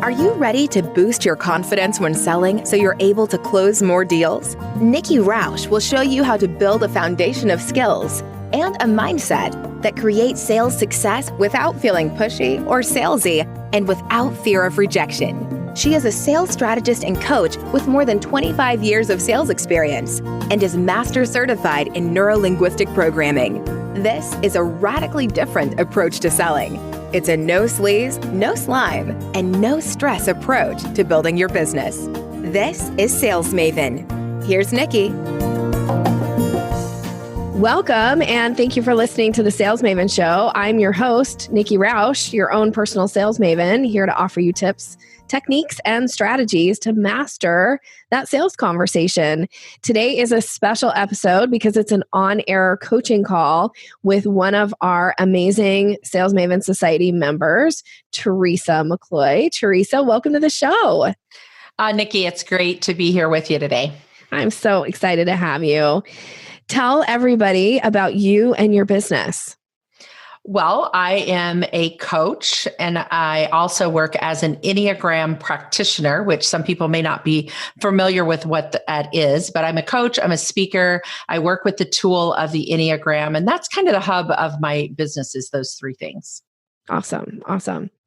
Are you ready to boost your confidence when selling so you're able to close more deals? Nikki Rausch will show you how to build a foundation of skills and a mindset that creates sales success without feeling pushy or salesy and without fear of rejection. She is a sales strategist and coach with more than 25 years of sales experience and is master certified in neuro-linguistic programming. This is a radically different approach to selling. It's a no sleaze, no slime, and no stress approach to building your business. This is Sales Maven. Here's Nikki. Welcome, and thank you for listening to the Sales Maven Show. I'm your host, Nikki Rausch, your own personal sales maven, here to offer you tips, techniques, and strategies to master that sales conversation. Today is a special episode because it's an on-air coaching call with one of our amazing Sales Maven Society members, Teresa McCloy. Teresa, welcome to the show. Nikki, it's great to be here with you today. I'm so excited to have you. Tell everybody about you and your business. Well, I am a coach and I also work as an Enneagram practitioner, which some people may not be familiar with what that is, but I'm a coach, I'm a speaker, I work with the tool of the Enneagram, and that's kind of the hub of my business is those three things. Awesome.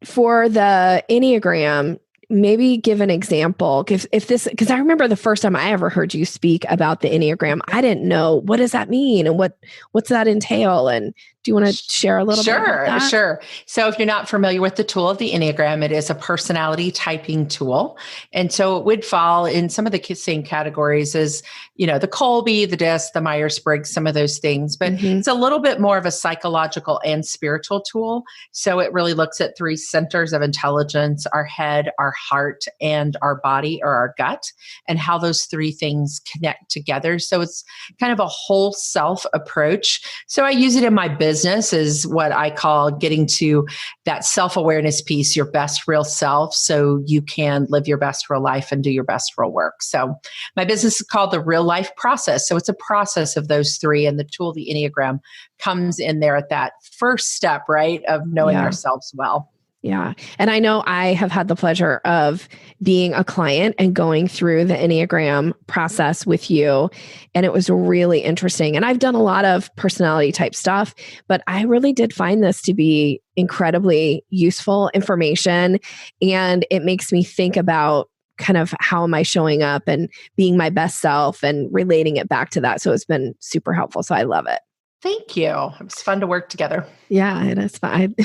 For the Enneagram, maybe give an example. Because I remember the first time I ever heard you speak about the Enneagram, I didn't know what does that mean and what's that entail. And do you want to share a little bit about that? Sure. So if you're not familiar with the tool of the Enneagram, it is a personality typing tool. And so it would fall in some of the same categories as, the Colby, the DISC, the Myers-Briggs, some of those things, but it's a little bit more of a psychological and spiritual tool. So it really looks at three centers of intelligence: our head, our heart, and our body or our gut, and how those three things connect together. So it's kind of a whole self approach. So I use it in my business is what I call getting to that self-awareness piece, your best real self, so you can live your best real life and do your best real work. So my business is called the REALIFE Process. So it's a process of those three, and the tool, the Enneagram, comes in there at that first step, right, of knowing ourselves well. Yeah. And I know I have had the pleasure of being a client and going through the Enneagram process with you. And it was really interesting. And I've done a lot of personality type stuff, but I really did find this to be incredibly useful information. And it makes me think about kind of how am I showing up and being my best self and relating it back to that. So it's been super helpful. So I love it. Thank you. It was fun to work together. Yeah, it is fun.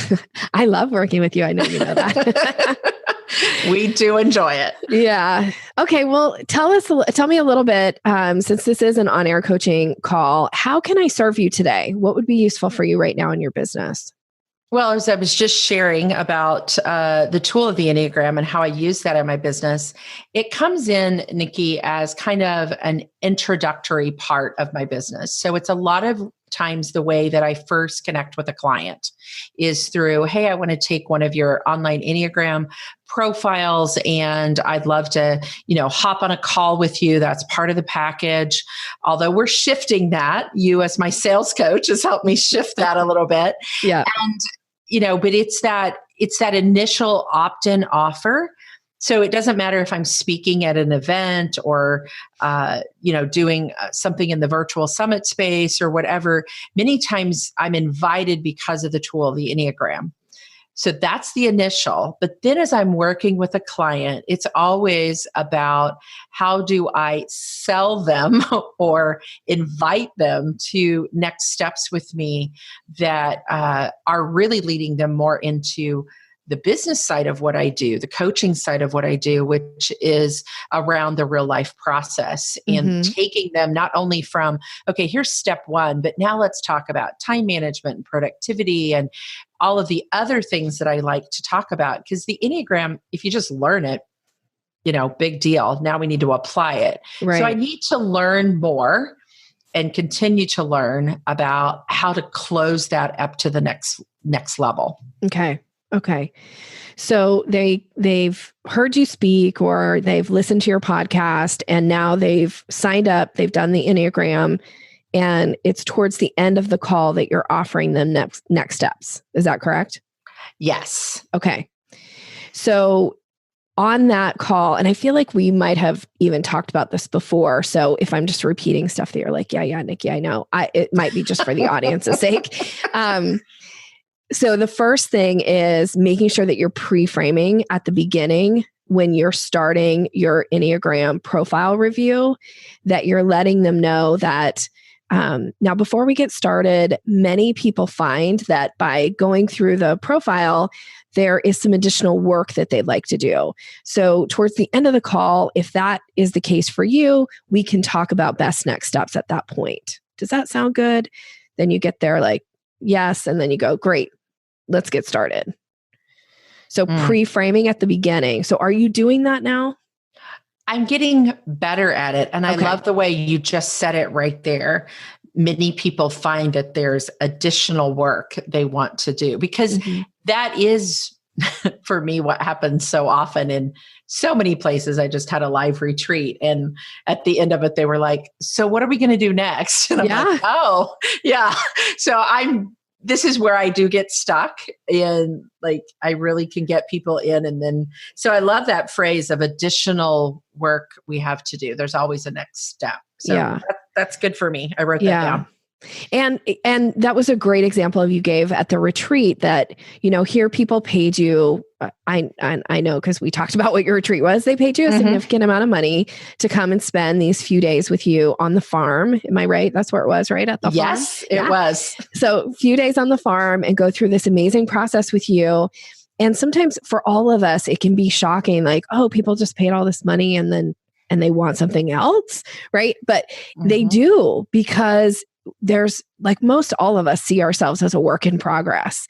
I love working with you. I know you know that. We do enjoy it. Yeah. Okay. Well, tell me a little bit, since this is an on-air coaching call, how can I serve you today? What would be useful for you right now in your business? Well, as I was just sharing about the tool of the Enneagram and how I use that in my business, it comes in, Nikki, as kind of an introductory part of my business. So it's a lot of times the way that I first connect with a client is through, hey, I want to take one of your online Enneagram profiles and I'd love to, hop on a call with you. That's part of the package. Although we're shifting that, you as my sales coach has helped me shift that a little bit. Yeah. And, but it's that initial opt-in offer. So it doesn't matter if I'm speaking at an event or, doing something in the virtual summit space or whatever. Many times I'm invited because of the tool of the Enneagram. So that's the initial. But then as I'm working with a client, it's always about how do I sell them or invite them to next steps with me that are really leading them more into the business side of what I do, the coaching side of what I do, which is around the real life process and taking them not only from, okay, here's step one, but now let's talk about time management and productivity and all of the other things that I like to talk about. Because the Enneagram, if you just learn it, big deal. Now we need to apply it. Right. So I need to learn more and continue to learn about how to close that up to the next level. Okay. So they've heard you speak or they've listened to your podcast and now they've signed up, they've done the Enneagram, and it's towards the end of the call that you're offering them next steps. Is that correct? Yes. Okay. So on that call, and I feel like we might have even talked about this before. So if I'm just repeating stuff that you're like, yeah, Nikki, I know, it might be just for the audience's sake. So the first thing is making sure that you're pre-framing at the beginning when you're starting your Enneagram profile review, that you're letting them know that now, before we get started, many people find that by going through the profile, there is some additional work that they'd like to do. So towards the end of the call, if that is the case for you, we can talk about best next steps at that point. Does that sound good? Then you get there like, yes. And then you go, great, let's get started. So pre-framing at the beginning. So are you doing that now? I'm getting better at it. And I love the way you just said it right there. Many people find that there's additional work they want to do, because that is, for me, what happens so often in so many places. I just had a live retreat, and at the end of it, they were like, so what are we going to do next? And I'm like, oh, yeah. So this is where I do get stuck in, like, I really can get people in. And then, so I love that phrase of additional work we have to do. There's always a next step. So that's good for me. I wrote that down. And that was a great example you gave at the retreat that, here people paid you. I know, because we talked about what your retreat was. They paid you a significant amount of money to come and spend these few days with you on the farm. Am I right? That's where it was, right? At the farm? Yes, it was. So a few days on the farm and go through this amazing process with you. And sometimes for all of us, it can be shocking. Like, oh, people just paid all this money and they want something else, right? But they do, because there's, like, most all of us see ourselves as a work in progress.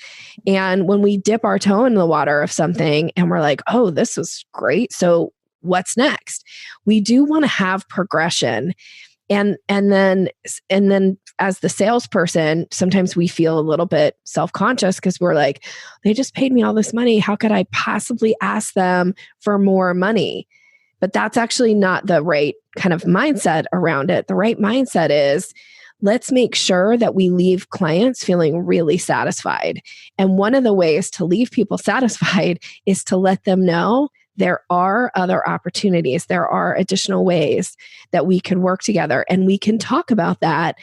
And when we dip our toe in the water of something and we're like, oh, this was great, so what's next? We do want to have progression. And then as the salesperson, sometimes we feel a little bit self-conscious because we're like, they just paid me all this money. How could I possibly ask them for more money? But that's actually not the right kind of mindset around it. The right mindset is, let's make sure that we leave clients feeling really satisfied. And one of the ways to leave people satisfied is to let them know there are other opportunities. There are additional ways that we can work together. And we can talk about that,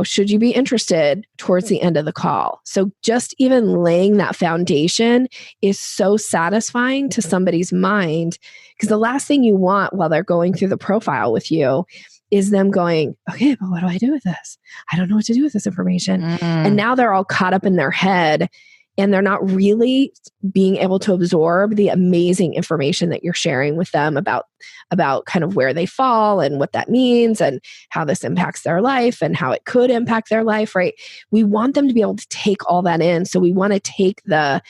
should you be interested, towards the end of the call. So just even laying that foundation is so satisfying to somebody's mind, because the last thing you want while they're going through the profile with you is them going, okay, but what do I do with this? I don't know what to do with this information. And now they're all caught up in their head, and they're not really being able to absorb the amazing information that you're sharing with them about kind of where they fall and what that means and how this impacts their life and how it could impact their life, right? We want them to be able to take all that in. So we want to take the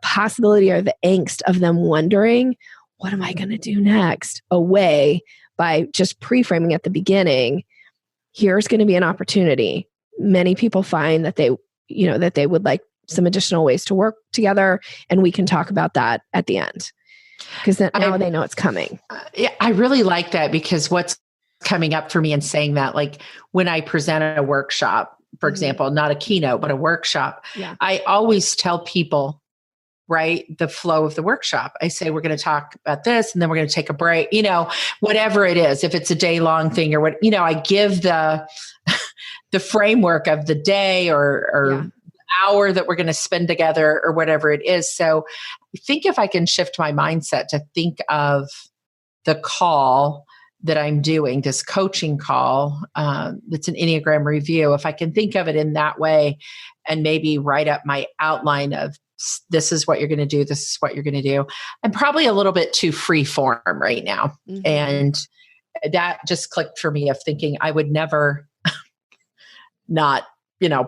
possibility or the angst of them wondering, what am I going to do next, away by just pre-framing at the beginning. Here's going to be an opportunity. Many people find that they would like some additional ways to work together, and we can talk about that at the end, because now they know it's coming. Yeah, I really like that, because what's coming up for me in saying that, like when I present a workshop, for example, not a keynote, but a workshop, I always tell people, right, the flow of the workshop. I say, we're going to talk about this, and then we're going to take a break, whatever it is, if it's a day long thing or what, I give the framework of the day or hour that we're going to spend together or whatever it is. So I think if I can shift my mindset to think of the call that I'm doing, this coaching call, that's an Enneagram review, if I can think of it in that way and maybe write up my outline of, this is what you're going to do, this is what you're going to do. I'm probably a little bit too free form right now. And that just clicked for me, of thinking I would never not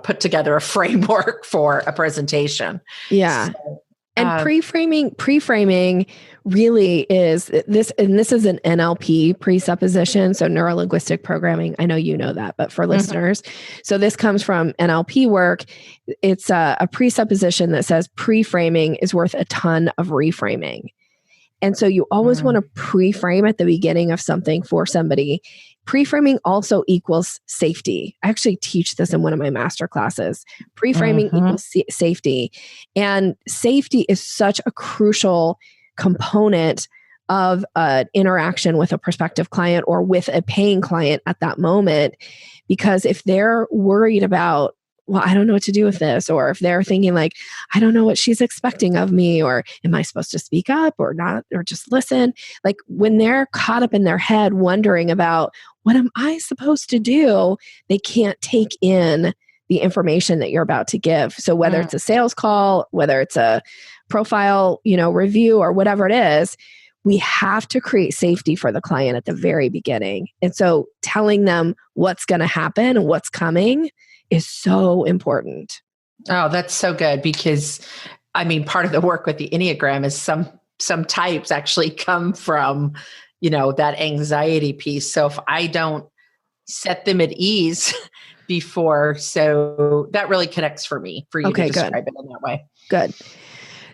put together a framework for a presentation. Yeah. So, and pre-framing really is this, and this is an NLP presupposition. So neuro-linguistic programming. I know you know that, but for listeners, so this comes from NLP work. It's a presupposition that says pre-framing is worth a ton of reframing. And so you always want to pre-frame at the beginning of something for somebody. Pre-framing also equals safety. I actually teach this in one of my master classes. Pre-framing equals safety. And safety is such a crucial component of an interaction with a prospective client or with a paying client at that moment. Because if they're worried about, well, I don't know what to do with this, or if they're thinking like, I don't know what she's expecting of me, or am I supposed to speak up or not, or just listen? Like when they're caught up in their head wondering about what am I supposed to do, they can't take in the information that you're about to give. So whether it's a sales call, whether it's a profile, review or whatever it is, we have to create safety for the client at the very beginning. And so telling them what's going to happen and what's coming is so important. Oh, that's so good, because part of the work with the Enneagram is some types actually come from, that anxiety piece. So if I don't set them at ease before, so that really connects for me, for you to describe it in that way. Good.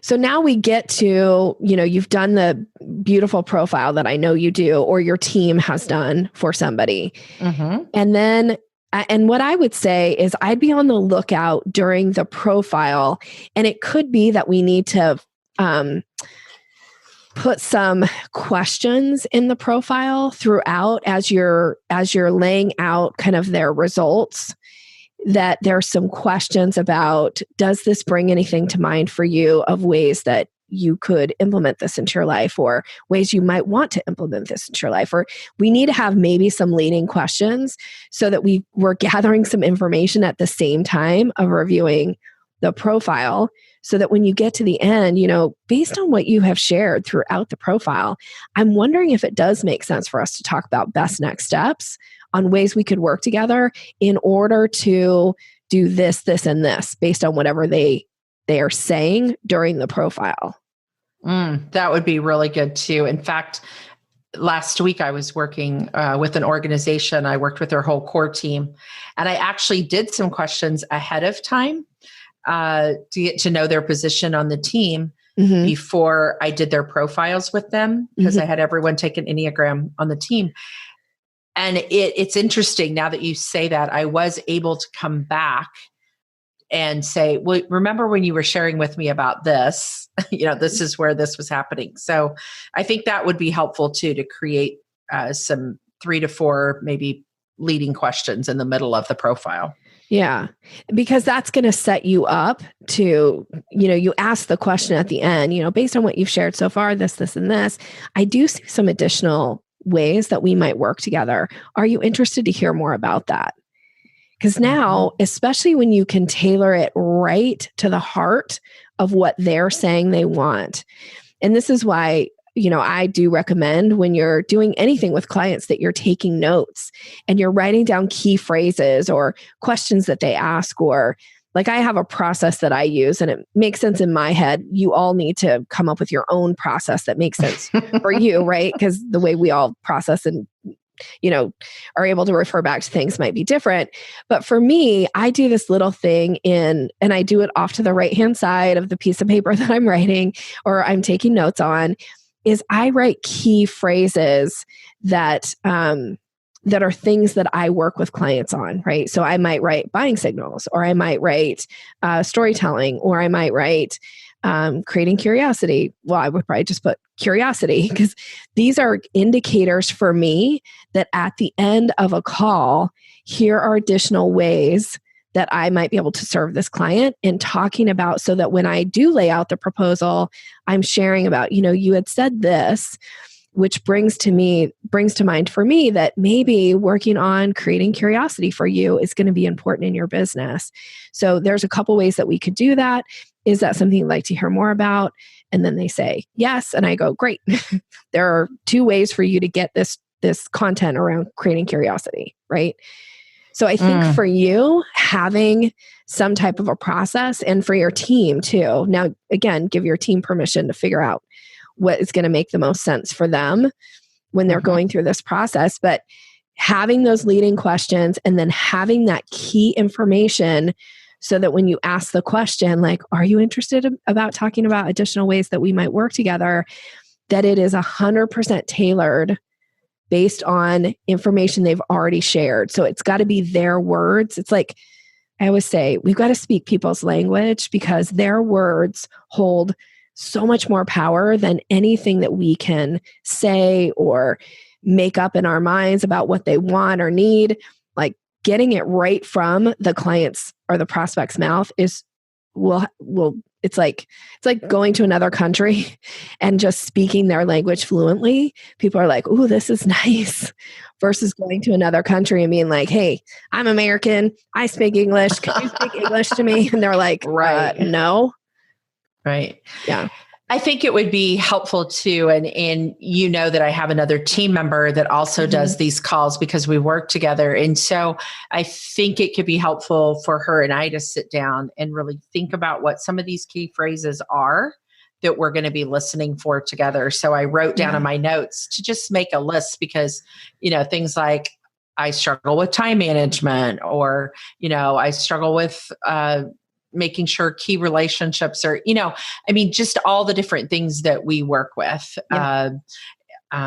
So now we get to, you've done the beautiful profile that I know you do, or your team has done for somebody. And then, and what I would say is I'd be on the lookout during the profile. And it could be that we need to put some questions in the profile throughout as you're laying out kind of their results, that there's some questions about, does this bring anything to mind for you of ways that you could implement this into your life, or ways you might want to implement this into your life? Or we need to have maybe some leading questions so that we're gathering some information at the same time of reviewing the profile, so that when you get to the end, based on what you have shared throughout the profile, I'm wondering if it does make sense for us to talk about best next steps on ways we could work together in order to do this, this, and this based on whatever they are saying during the profile. That would be really good too. In fact, last week I was working with an organization. I worked with their whole core team, and I actually did some questions ahead of time to get to know their position on the team before I did their profiles with them, because I had everyone take an Enneagram on the team. And it's interesting now that you say that, I was able to come back and say, well, remember when you were sharing with me about this, this is where this was happening. So I think that would be helpful too, to create some 3 to 4 maybe leading questions in the middle of the profile. Yeah, because that's going to set you up to, you ask the question at the end, based on what you've shared so far, this, and this, I do see some additional ways that we might work together. Are you interested to hear more about that? Because now, especially when you can tailor it right to the heart of what they're saying they want. And this is why, I do recommend when you're doing anything with clients that you're taking notes and you're writing down key phrases or questions that they ask, or like I have a process that I use and it makes sense in my head. You all need to come up with your own process that makes sense for you, right? Because the way we all process and are able to refer back to things might be different. But for me, I do this little thing and I do it off to the right-hand side of the piece of paper that I'm writing or I'm taking notes on, is I write key phrases that are things that I work with clients on, right? So I might write buying signals, or I might write storytelling, or I might write creating curiosity. Well, I would probably just put curiosity, because these are indicators for me that at the end of a call, here are additional ways that I might be able to serve this client, and talking about, so that when I do lay out the proposal, I'm sharing about, you had said this, which brings to mind for me that maybe working on creating curiosity for you is going to be important in your business. So there's a couple ways that we could do that. Is that something you'd like to hear more about? And then they say yes. And I go, great. There are 2 ways for you to get this content around creating curiosity, right? So I think for you, having some type of a process, and for your team too. Now, again, give your team permission to figure out what is going to make the most sense for them when they're going through this process. But having those leading questions and then having that key information, so that when you ask the question, like, are you interested about talking about additional ways that we might work together, that it is 100% tailored based on information they've already shared. So it's got to be their words. It's like I always say, we've got to speak people's language, because their words hold so much more power than anything that we can say or make up in our minds about what they want or need. Like getting it right from the client's or the prospect's mouth is it's like going to another country and just speaking their language fluently. People are like, "Ooh, this is nice," versus going to another country and being like, "Hey, I'm American. I speak English. Can you speak English to me?" And they're like, Right. No. Right. Yeah. I think it would be helpful too. And you know that I have another team member that also does these calls because we work together. And so I think it could be helpful for her and I to sit down and really think about what some of these key phrases are that we're going to be listening for together. So I wrote down in my notes to just make a list because, things like I struggle with time management, or, I struggle with, making sure key relationships are, just all the different things that we work with.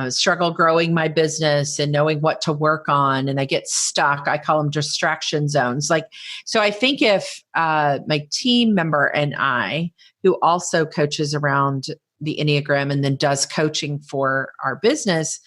Struggle growing my business and knowing what to work on. And I get stuck. I call them distraction zones. So I think if my team member and I, who also coaches around the Enneagram and then does coaching for our business,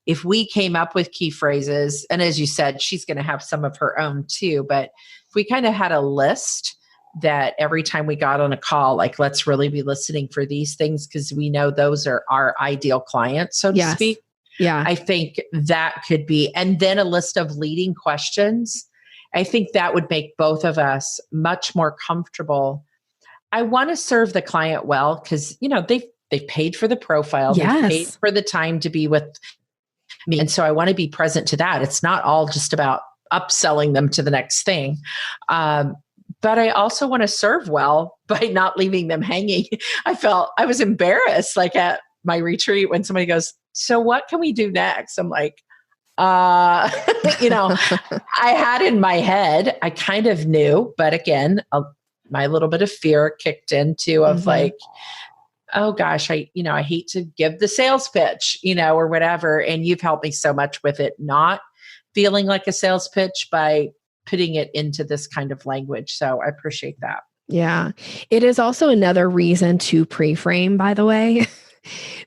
if we came up with key phrases, and as you said, she's going to have some of her own too, but if we kind of had a list that every time we got on a call, like, let's really be listening for these things because we know those are our ideal clients, so to speak. Yeah. I think that could be, and then a list of leading questions. I think that would make both of us much more comfortable. I want to serve the client well because, they've paid for the profile, they've paid for the time to be with me. And so I want to be present to that. It's not all just about upselling them to the next thing. But I also want to serve well by not leaving them hanging. I was embarrassed, like at my retreat when somebody goes, "So what can we do next?" I'm like, I had in my head, I kind of knew, but again, my little bit of fear kicked in too of like, oh gosh, I hate to give the sales pitch, or whatever. And you've helped me so much with it, not feeling like a sales pitch by putting it into this kind of language. So I appreciate that. Yeah. It is also another reason to pre-frame, by the way,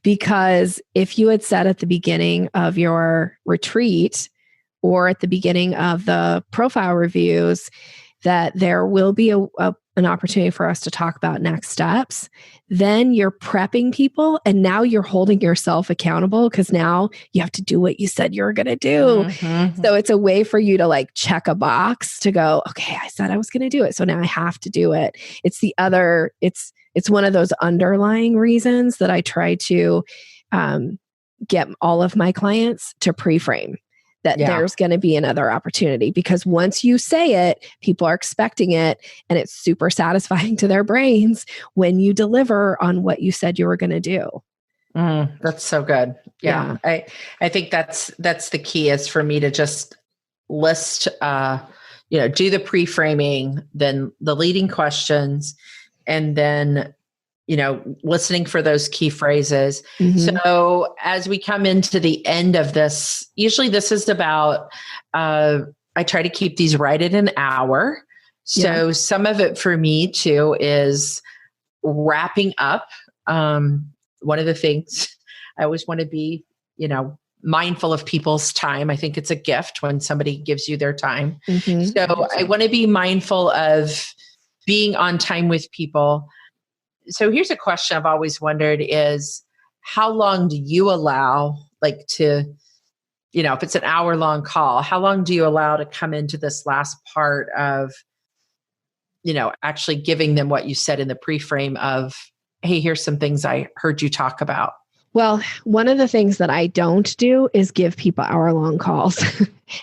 because if you had said at the beginning of your retreat or at the beginning of the profile reviews that there will be an opportunity for us to talk about next steps, then you're prepping people and now you're holding yourself accountable because now you have to do what you said you were going to do. So it's a way for you to check a box to go, okay, I said I was going to do it. So now I have to do it. It's one of those underlying reasons that I try to get all of my clients to pre-frame. That there's going to be another opportunity because once you say it, people are expecting it and it's super satisfying to their brains when you deliver on what you said you were going to do. That's so good. Yeah. I think that's the key is for me to just list, do the pre-framing, then the leading questions, and then listening for those key phrases. So as we come into the end of this, usually this is about, I try to keep these right at an hour. So some of it for me too is wrapping up. One of the things I always want to be, mindful of people's time. I think it's a gift when somebody gives you their time. So I want to be mindful of being on time with people. So here's a question I've always wondered is how long do you allow if it's an hour-long call, how long do you allow to come into this last part of, actually giving them what you said in the pre-frame of, hey, here's some things I heard you talk about? Well, one of the things that I don't do is give people hour-long calls.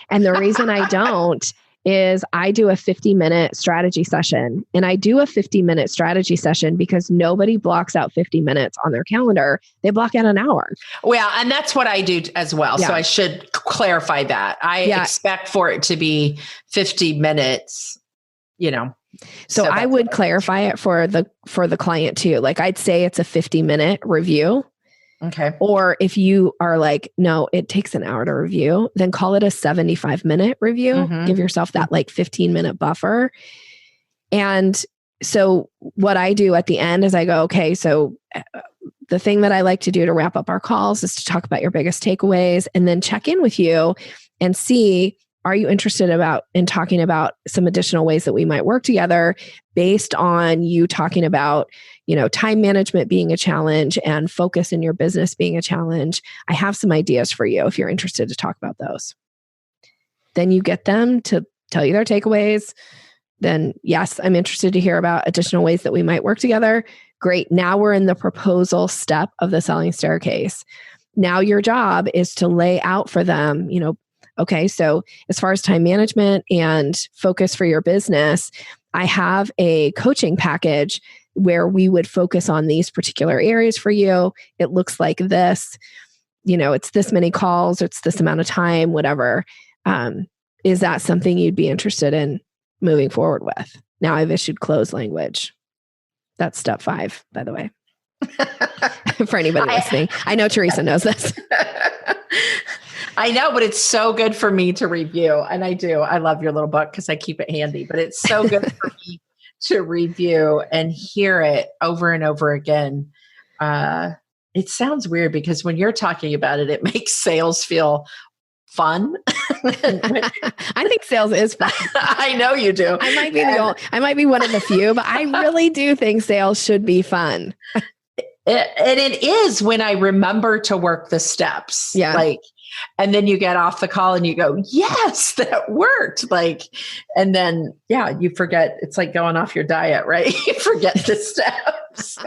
And the reason I don't is I do a 50-minute strategy session. And I do a 50-minute strategy session because nobody blocks out 50 minutes on their calendar. They block out an hour. Well, and that's what I do as well. So I should clarify that. I expect for it to be 50 minutes, So I would clarify it for the client too. I'd say it's a 50-minute review. Okay. Or if you are like, no, it takes an hour to review, then call it a 75-minute review. Give yourself that 15-minute buffer. And so what I do at the end is I go, okay, so the thing that I like to do to wrap up our calls is to talk about your biggest takeaways and then check in with you and see, are you interested in talking about some additional ways that we might work together based on you talking about, time management being a challenge and focus in your business being a challenge? I have some ideas for you if you're interested to talk about those. Then you get them to tell you their takeaways. Then, yes, I'm interested to hear about additional ways that we might work together. Great. Now we're in the proposal step of the selling staircase. Now your job is to lay out for them, okay, so as far as time management and focus for your business, I have a coaching package where we would focus on these particular areas for you. It looks like this, it's this many calls, it's this amount of time, whatever. Is that something you'd be interested in moving forward with? Now I've issued close language. That's step 5, by the way, for anybody listening. I know Teresa knows this. I know, but it's so good for me to review. And I do. I love your little book because I keep it handy, but it's so good for me to review and hear it over and over again. It sounds weird because when you're talking about it, it makes sales feel fun. I think sales is fun. I know you do. I might be one of the few, but I really do think sales should be fun. And it is when I remember to work the steps. Yeah. And then you get off the call and you go, yes, that worked. And then, you forget. It's like going off your diet, right? You forget the steps.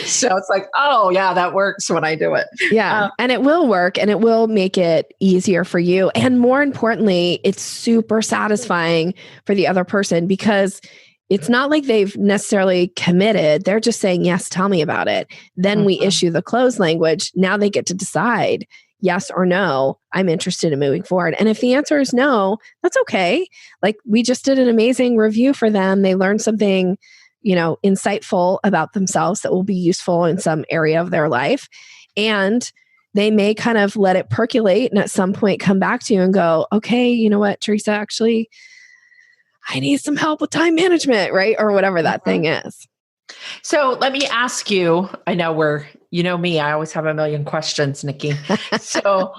So it's like, oh yeah, that works when I do it. Yeah. And it will work and it will make it easier for you. And more importantly, it's super satisfying for the other person because it's not like they've necessarily committed. They're just saying, yes, tell me about it. Then we issue the close language. Now they get to decide yes or no, I'm interested in moving forward. And if the answer is no, that's okay. We just did an amazing review for them. They learned something insightful about themselves that will be useful in some area of their life. And they may kind of let it percolate and at some point come back to you and go, okay, you know what, Teresa, actually, I need some help with time management, right? Or whatever that thing is. So let me ask you, I know me, I always have a million questions, Nikki. So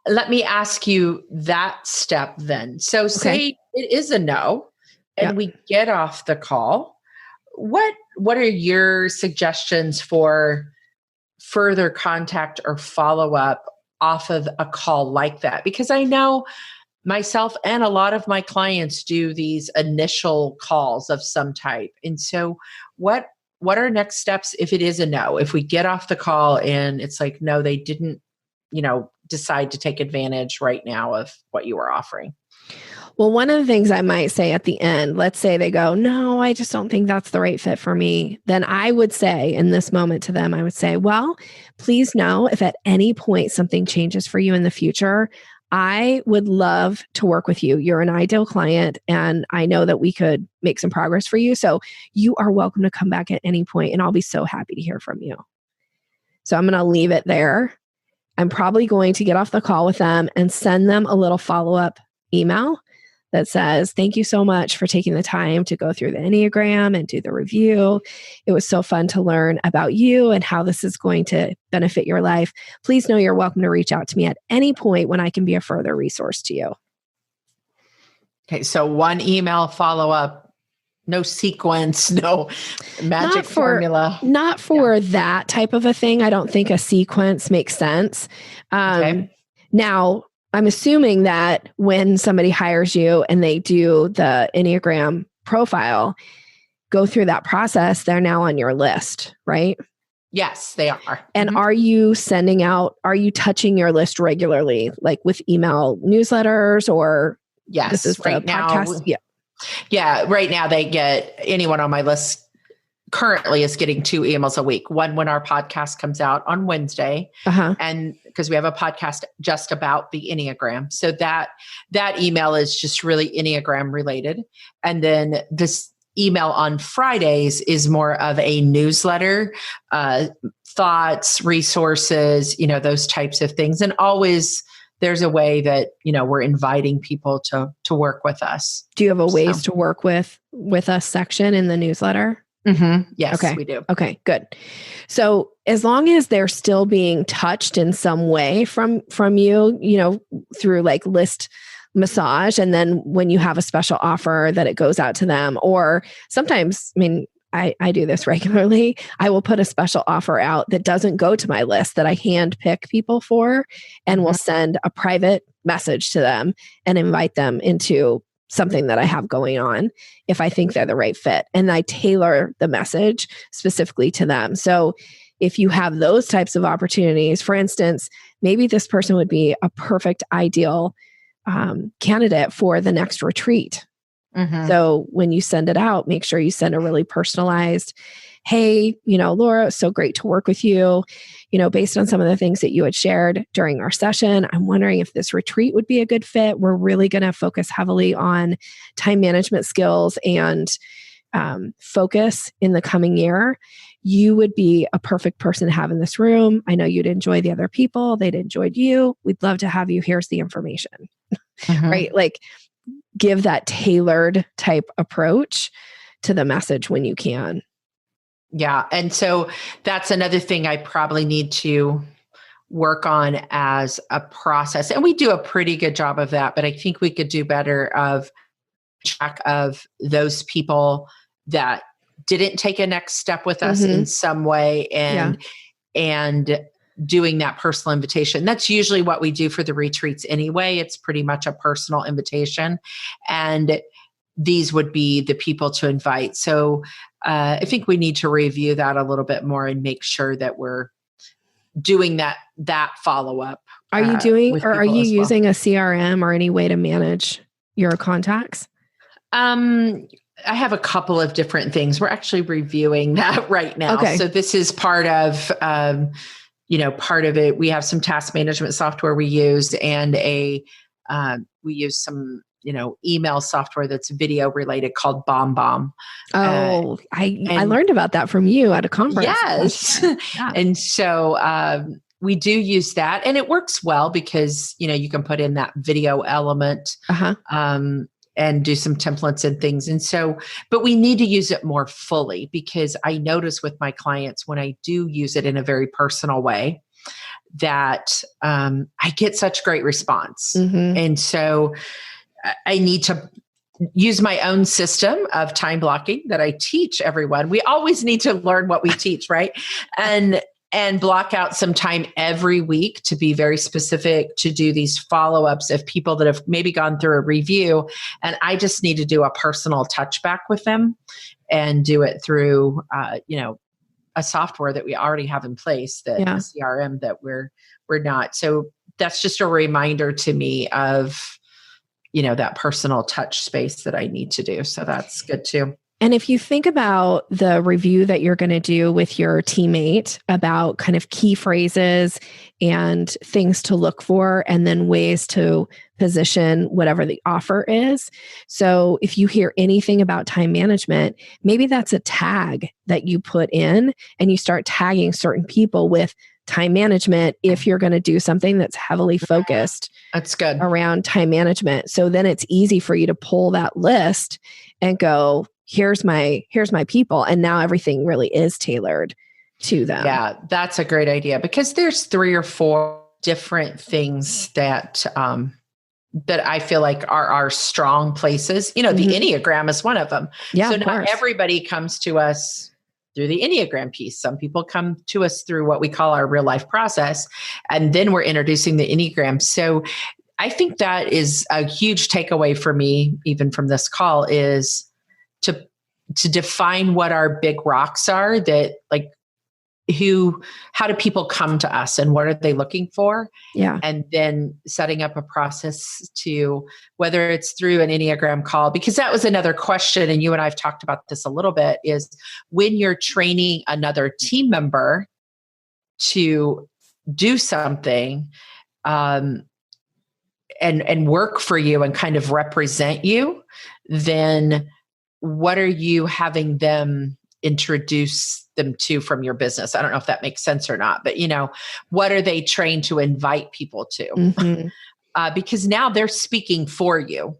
let me ask you that step then. So say it is a no and we get off the call. What are your suggestions for further contact or follow up off of a call like that? Because I know myself and a lot of my clients do these initial calls of some type. And so what are next steps if it is a no? If we get off the call and it's like, no, they didn't, decide to take advantage right now of what you were offering. Well, one of the things I might say at the end, let's say they go, no, I just don't think that's the right fit for me. Then I would say in this moment to them, I would say, well, please know if at any point something changes for you in the future, I would love to work with you. You're an ideal client and I know that we could make some progress for you. So you are welcome to come back at any point and I'll be so happy to hear from you. So I'm going to leave it there. I'm probably going to get off the call with them and send them a little follow-up email that says, thank you so much for taking the time to go through the Enneagram and do the review. It was so fun to learn about you and how this is going to benefit your life. Please know you're welcome to reach out to me at any point when I can be a further resource to you. Okay, so one email follow-up, no sequence, no magic formula. Not for that type of a thing. I don't think a sequence makes sense. Now, I'm assuming that when somebody hires you and they do the Enneagram profile, go through that process, they're now on your list, right? Yes, they are. And are you touching your list regularly, like with email newsletters or yes, this is right the podcast? Now, yeah, right now they get anyone on my list currently is getting 2 emails a week. One when our podcast comes out on Wednesday, and because we have a podcast just about the Enneagram. So that email is just really Enneagram related. And then this email on Fridays is more of a newsletter, thoughts, resources, those types of things. And always there's a way that, we're inviting people to work with us. Do you have a ways to work with us section in the newsletter? Mm-hmm. Yes, okay. we do. Okay, good. So as long as they're still being touched in some way from you, through like list massage, and then when you have a special offer that it goes out to them, or sometimes, I do this regularly. I will put a special offer out that doesn't go to my list, that I hand pick people for, and will send a private message to them and invite them into something that I have going on if I think they're the right fit. And I tailor the message specifically to them. So if you have those types of opportunities, for instance, maybe this person would be a perfect ideal candidate for the next retreat. So when you send it out, make sure you send a really personalized, hey, Laura, it's so great to work with you. Based on some of the things that you had shared during our session, I'm wondering if this retreat would be a good fit. We're really going to focus heavily on time management skills and focus in the coming year. You would be a perfect person to have in this room. I know you'd enjoy the other people. They'd enjoyed you. We'd love to have you. Here's the information, right? Like, give that tailored type approach to the message when you can. Yeah. And so that's another thing I probably need to work on as a process. And we do a pretty good job of that, but I think we could do better of track of those people that didn't take a next step with us in some way, and doing that personal invitation. That's usually what we do for the retreats anyway. It's pretty much a personal invitation. And these would be the people to invite. So I think we need to review that a little bit more and make sure that we're doing that follow-up. Are you doing, or are you using a CRM or any way to manage your contacts? I have a couple of different things. We're actually reviewing that right now. Okay. So this is part of, part of it. We have some task management software we use, and we use some, email software that's video related called BombBomb. Oh, I learned about that from you at a conference. Yes. Yeah. And so we do use that, and it works well because, you can put in that video element. And do some templates and things. And so, but we need to use it more fully, because I notice with my clients, when I do use it in a very personal way, that I get such great response. And so I need to use my own system of time blocking that I teach everyone. We always need to learn what we teach, right? And block out some time every week to be very specific, to do these follow-ups of people that have maybe gone through a review. And I just need to do a personal touch back with them, and do it through, a software that we already have in place, that a CRM that we're not. So that's just a reminder to me of, that personal touch space that I need to do. So that's good too. And if you think about the review that you're going to do with your teammate about kind of key phrases and things to look for, and then ways to position whatever the offer is. So if you hear anything about time management, maybe that's a tag that you put in, and you start tagging certain people with time management if you're going to do something that's heavily focused. That's good. Around time management. So then it's easy for you to pull that list and go, here's my people. And now everything really is tailored to them. Yeah, that's a great idea, because there's 3 or 4 different things that I feel like are our strong places. The Enneagram is one of them. Yeah, so not everybody comes to us through the Enneagram piece. Some people come to us through what we call our real life process, and then we're introducing the Enneagram. So I think that is a huge takeaway for me, even from this call, is to define what our big rocks are, that like how do people come to us and what are they looking for? Yeah. And then setting up a process to, whether it's through an Enneagram call, because that was another question. And you and I have talked about this a little bit, is when you're training another team member to do something, and work for you and kind of represent you, then what are you having them introduce them to from your business? I don't know if that makes sense or not, but what are they trained to invite people to? Mm-hmm. Because now they're speaking for you.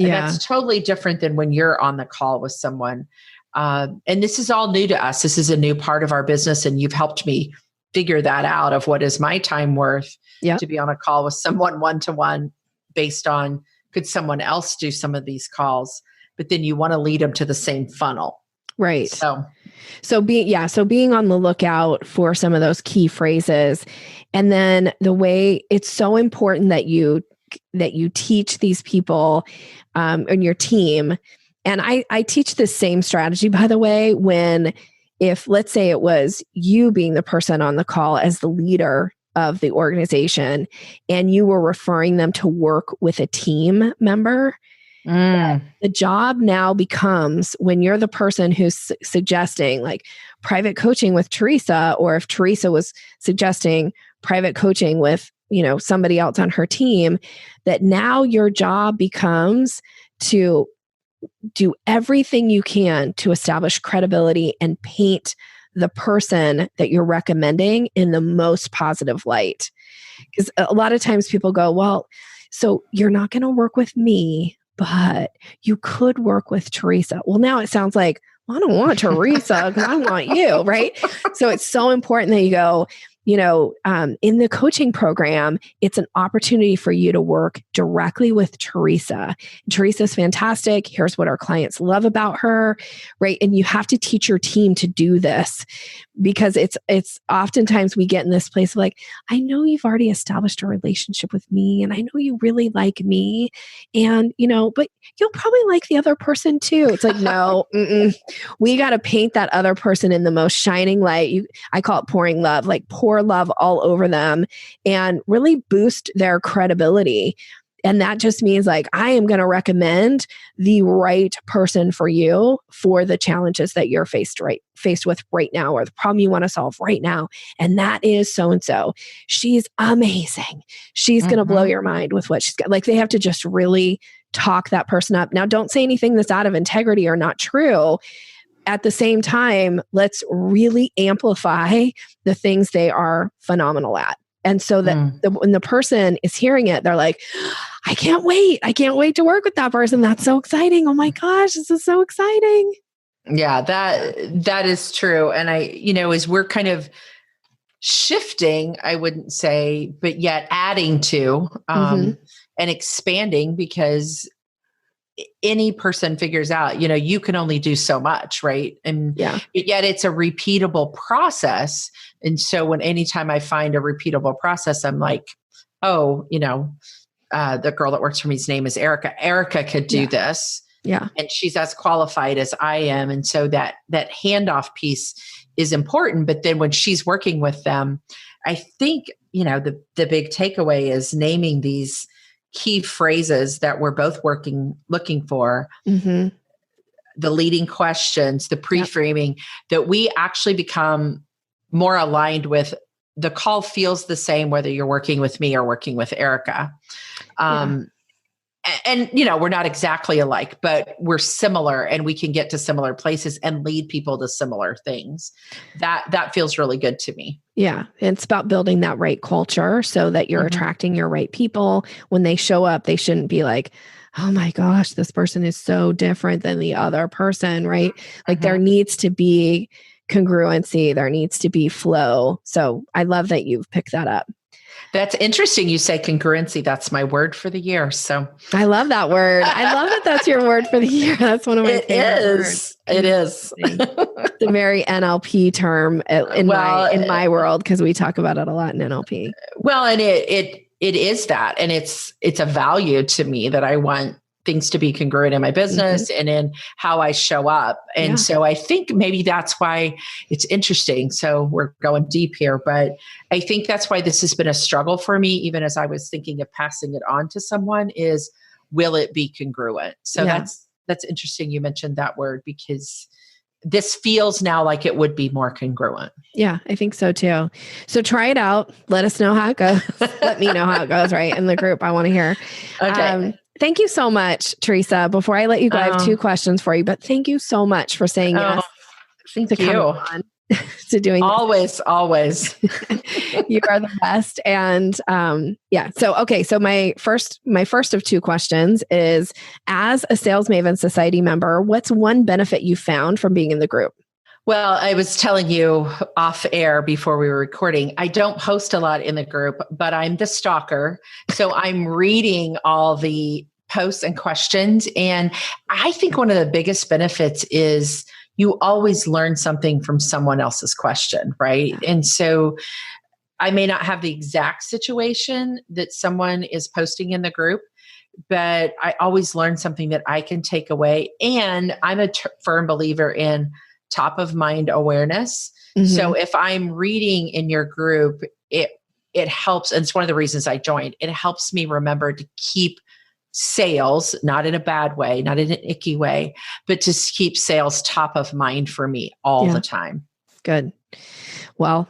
And that's totally different than when you're on the call with someone. And this is all new to us. This is a new part of our business. And you've helped me figure that out of what is my time worth to be on a call with someone one-to-one based on, could someone else do some of these calls? But then you want to lead them to the same funnel. Right. So being on the lookout for some of those key phrases. And then the way it's so important that you teach these people and your team. And I teach the same strategy, by the way, if let's say it was you being the person on the call as the leader of the organization and you were referring them to work with a team member, the job now becomes, when you're the person who's suggesting like private coaching with Teresa, or if Teresa was suggesting private coaching with somebody else on her team, that now your job becomes to do everything you can to establish credibility and paint the person that you're recommending in the most positive light. Because a lot of times people go, well, so you're not going to work with me, but you could work with Teresa. Well, now it sounds like, well, I don't want Teresa because I want you, right? So it's so important that you go, in the coaching program, it's an opportunity for you to work directly with Teresa. Teresa's fantastic. Here's what our clients love about her, right? And you have to teach your team to do this, because it's oftentimes we get in this place of like, I know you've already established a relationship with me, and I know you really like me, and but you'll probably like the other person too. It's like, no, we got to paint that other person in the most shining light. I call it pouring love, like pour love all over them and really boost their credibility. And that just means like, I am going to recommend the right person for you for the challenges that you're faced with right now, or the problem you want to solve right now. And that is so-and-so. She's amazing. She's going to blow your mind with what she's got. Like, they have to just really talk that person up. Now, don't say anything that's out of integrity or not true. At the same time, let's really amplify the things they are phenomenal at. And so that when the person is hearing it, they're like, I can't wait. I can't wait to work with that person. That's so exciting. Oh my gosh, this is so exciting. Yeah, that is true. And as we're kind of shifting, I wouldn't say, but yet adding to and expanding, because any person figures out, you can only do so much, right? And but yet it's a repeatable process. And so anytime I find a repeatable process, I'm like, the girl that works for me's name is Erica. Erica could do this. Yeah. And she's as qualified as I am. And so that handoff piece is important. But then when she's working with them, I think, the big takeaway is naming these key phrases that we're both looking for, the leading questions, the pre-framing, that we actually become more aligned with. The call feels the same whether you're working with me or working with Erica. And, we're not exactly alike, but we're similar, and we can get to similar places and lead people to similar things. That feels really good to me. Yeah. It's about building that right culture so that you're attracting your right people. When they show up, they shouldn't be like, oh my gosh, this person is so different than the other person, right? Like there needs to be congruency. There needs to be flow. So I love that you've picked that up. That's interesting. You say congruency. That's my word for the year. So I love that word. I love that that's your word for the year. That's one of my favorite words. It is. It's a very NLP term in my world, because we talk about it a lot in NLP. Well, and it is that, and it's a value to me that I want things to be congruent in my business and in how I show up. And so I think maybe that's why it's interesting. So we're going deep here, but I think that's why this has been a struggle for me, even as I was thinking of passing it on to someone, is will it be congruent? So that's interesting. You mentioned that word, because this feels now like it would be more congruent. Yeah, I think so too. So try it out. Let us know how it goes. Let me know how it goes, right? In the group, I want to hear. Okay. Thank you so much, Teresa. Before I let you go, I have two questions for you, but thank you so much for saying yes. Thank to come you. on to doing this. Always. You are the best. And so my first of two questions is, as a Sales Maven Society member, what's one benefit you found from being in the group? Well, I was telling you off air before we were recording, I don't post a lot in the group, but I'm the stalker. So I'm reading all the posts and questions. And I think one of the biggest benefits is you always learn something from someone else's question, right? And so I may not have the exact situation that someone is posting in the group, but I always learn something that I can take away. And I'm a firm believer in top of mind awareness. Mm-hmm. So if I'm reading in your group, it helps. And it's one of the reasons I joined. It helps me remember to keep sales, not in a bad way, not in an icky way, but to keep sales top of mind for me all the time. Good. Well,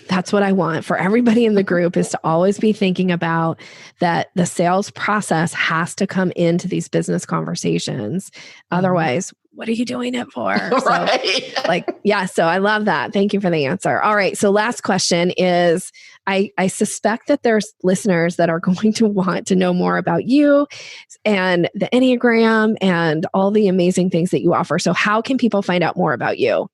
that's what I want for everybody in the group, is to always be thinking about that the sales process has to come into these business conversations. Otherwise, what are you doing it for? Right. So I love that. Thank you for the answer. All right. So last question is, I suspect that there's listeners that are going to want to know more about you and the Enneagram and all the amazing things that you offer. So how can people find out more about you?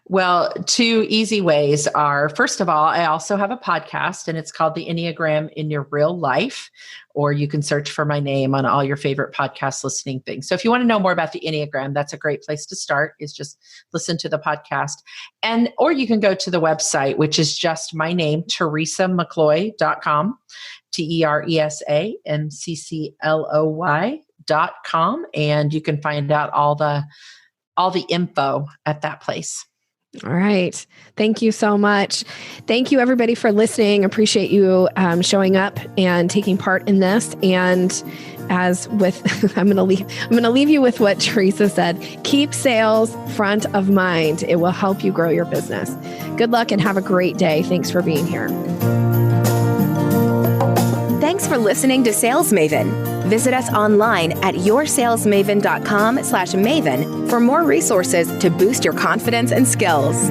Well, two easy ways are, first of all, I also have a podcast, and it's called The Enneagram in Your Real Life, or you can search for my name on all your favorite podcast listening things. So if you want to know more about the Enneagram, that's a great place to start, is just listen to the podcast. Or you can go to the website, which is just my name, teresamccloy.com, teresamccloy.com. And you can find out all the info at that place. All right. Thank you so much. Thank you, everybody, for listening. Appreciate you showing up and taking part in this. And as with, I'm going to leave you with what Teresa said. Keep sales front of mind. It will help you grow your business. Good luck and have a great day. Thanks for being here. Thanks for listening to Sales Maven. Visit us online at yoursalesmaven.com/maven for more resources to boost your confidence and skills.